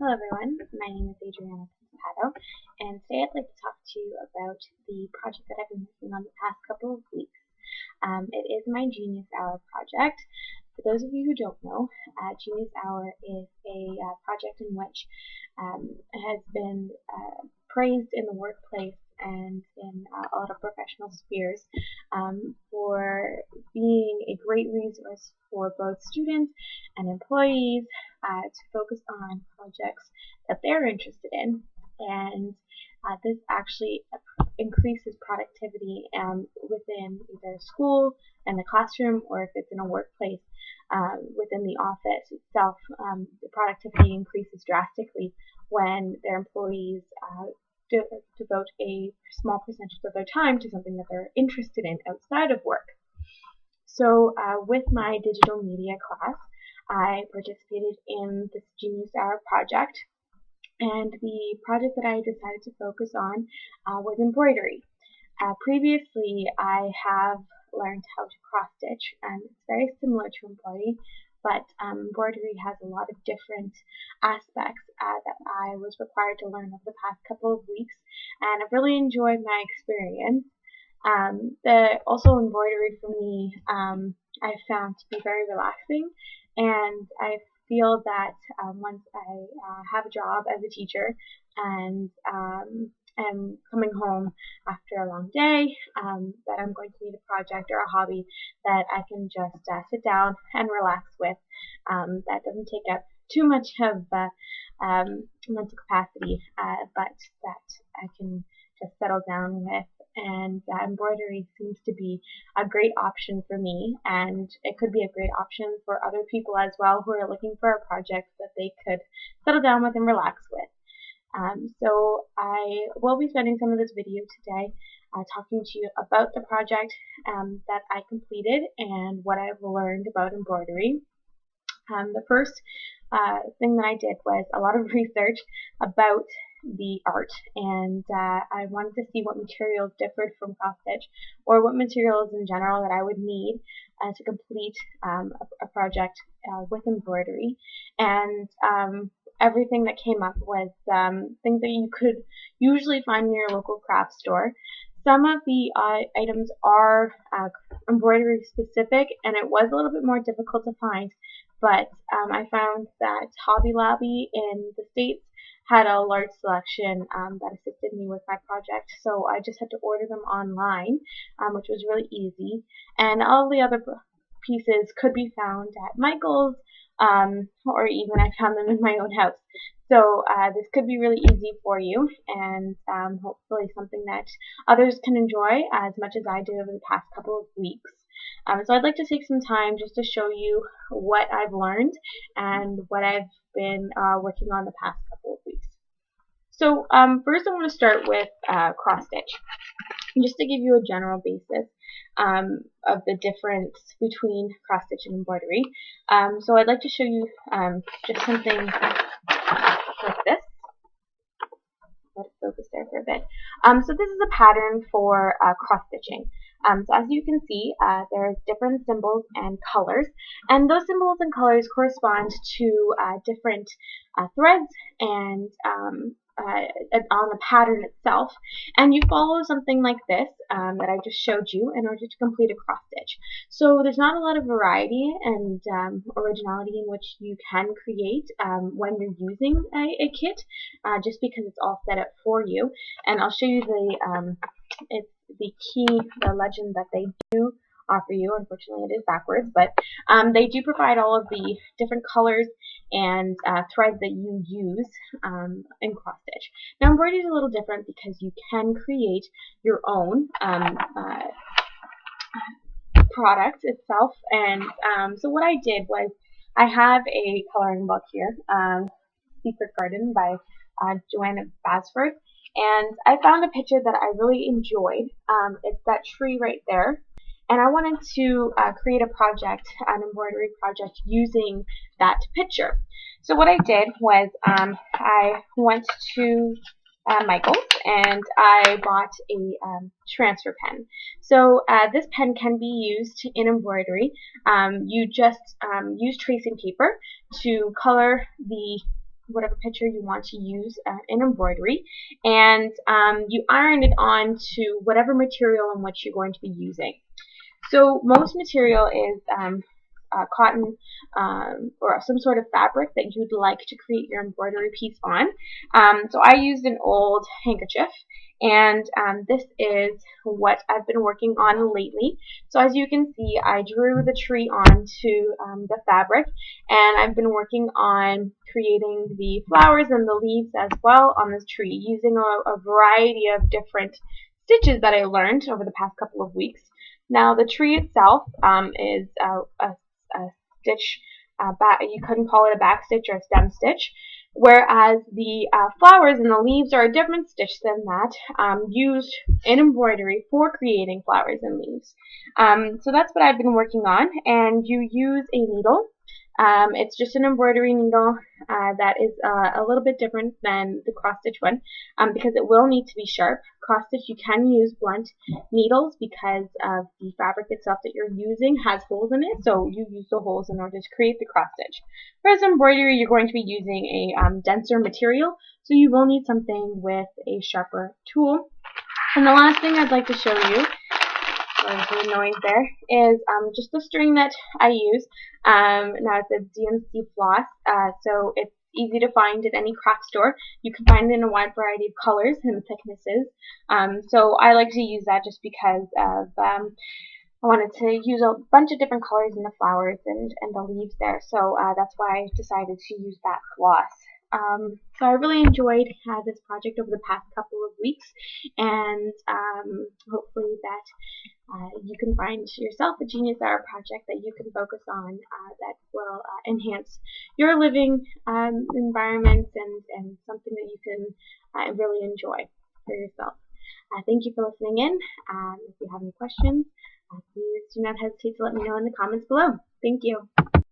Hello everyone, my name is Adriana Pampato, and today I'd like to talk to you about the project that I've been working on the past couple of weeks. It is my Genius Hour project. For those of you who don't know, Genius Hour is a project in which has been praised in the workplace and in a lot of professional spheres for being a great resource for both students and employees to focus on projects that they're interested in. And this actually increases productivity within either school and the classroom, or if it's in a workplace within the office itself. The productivity increases drastically when their employees devote a small percentage of their time to something that they're interested in outside of work. So with my digital media class, I participated in this Genius Hour project, and the project that I decided to focus on was embroidery. Previously, I have learned how to cross stitch, and it's very similar to embroidery, but embroidery has a lot of different aspects that I was required to learn over the past couple of weeks, and I've really enjoyed my experience. Also embroidery for me, I found to be very relaxing, and I feel that once I have a job as a teacher and am coming home after a long day, that I'm going to need a project or a hobby that I can just sit down and relax with, that doesn't take up too much of mental capacity, but that I can just settle down with. And embroidery seems to be a great option for me, and it could be a great option for other people as well who are looking for a project that they could settle down with and relax with. So I will be spending some of this video today talking to you about the project that I completed and what I've learned about embroidery. The first thing that I did was a lot of research about the art, and I wanted to see what materials differed from cross stitch, or what materials in general that I would need to complete a project with embroidery. And everything that came up was things that you could usually find in your local craft store. Some of the items are embroidery specific, and it was a little bit more difficult to find, but I found that Hobby Lobby in the States had a large selection that assisted me with my project, so I just had to order them online, which was really easy. And all the other pieces could be found at Michael's, or even I found them in my own house. So this could be really easy for you, and hopefully something that others can enjoy as much as I did over the past couple of weeks. So I'd like to take some time just to show you what I've learned and what I've been working on the past couple of weeks. So first I want to start with cross stitch, just to give you a general basis of the difference between cross stitch and embroidery. So I'd like to show you just something like this. Let it focus there for a bit. So this is a pattern for cross stitching. So as you can see, there's different symbols and colors, and those symbols and colors correspond to different threads and on the pattern itself, and you follow something like this that I just showed you in order to complete a cross stitch. So there's not a lot of variety and originality in which you can create when you're using a kit, just because it's all set up for you. And I'll show you the legend that they do offer you. Unfortunately, it is backwards, but they do provide all of the different colors and threads that you use in cross stitch. Now, embroidery is a little different because you can create your own product itself. And so what I did was, I have a coloring book here, Secret Garden by Joanna Basford, and I found a picture that I really enjoyed. It's that tree right there. And I wanted to create a project, an embroidery project, using that picture. So what I did was I went to Michael's and I bought a transfer pen. So this pen can be used in embroidery. You just use tracing paper to color the whatever picture you want to use in embroidery, and you iron it on to whatever material in which you're going to be using. So most material is cotton or some sort of fabric that you'd like to create your embroidery piece on. So I used an old handkerchief, and this is what I've been working on lately. So as you can see, I drew the tree onto the fabric, and I've been working on creating the flowers and the leaves as well on this tree using a variety of different stitches that I learned over the past couple of weeks. Now the tree itself is a stitch, you couldn't call it a back stitch or a stem stitch, whereas the flowers and the leaves are a different stitch than that, used in embroidery for creating flowers and leaves. So that's what I've been working on, and you use a needle. It's just an embroidery needle that is a little bit different than the cross stitch one because it will need to be sharp. Cross stitch, you can use blunt needles because of the fabric itself that you're using has holes in it, so you use the holes in order to create the cross stitch. Whereas embroidery, you're going to be using a denser material, so you will need something with a sharper tool. And the last thing I'd like to show you, the noise there, is just the string that I use. Now it's a DMC floss, so it's easy to find at any craft store. You can find it in a wide variety of colors and thicknesses. So I like to use that just because of I wanted to use a bunch of different colors in the flowers and the leaves there, so that's why I decided to use that floss. So I really enjoyed this project over the past couple of weeks, and hopefully that you can find yourself a Genius Hour project that you can focus on that will enhance your living environment and something that you can really enjoy for yourself. Thank you for listening in. If you have any questions, please do not hesitate to let me know in the comments below. Thank you.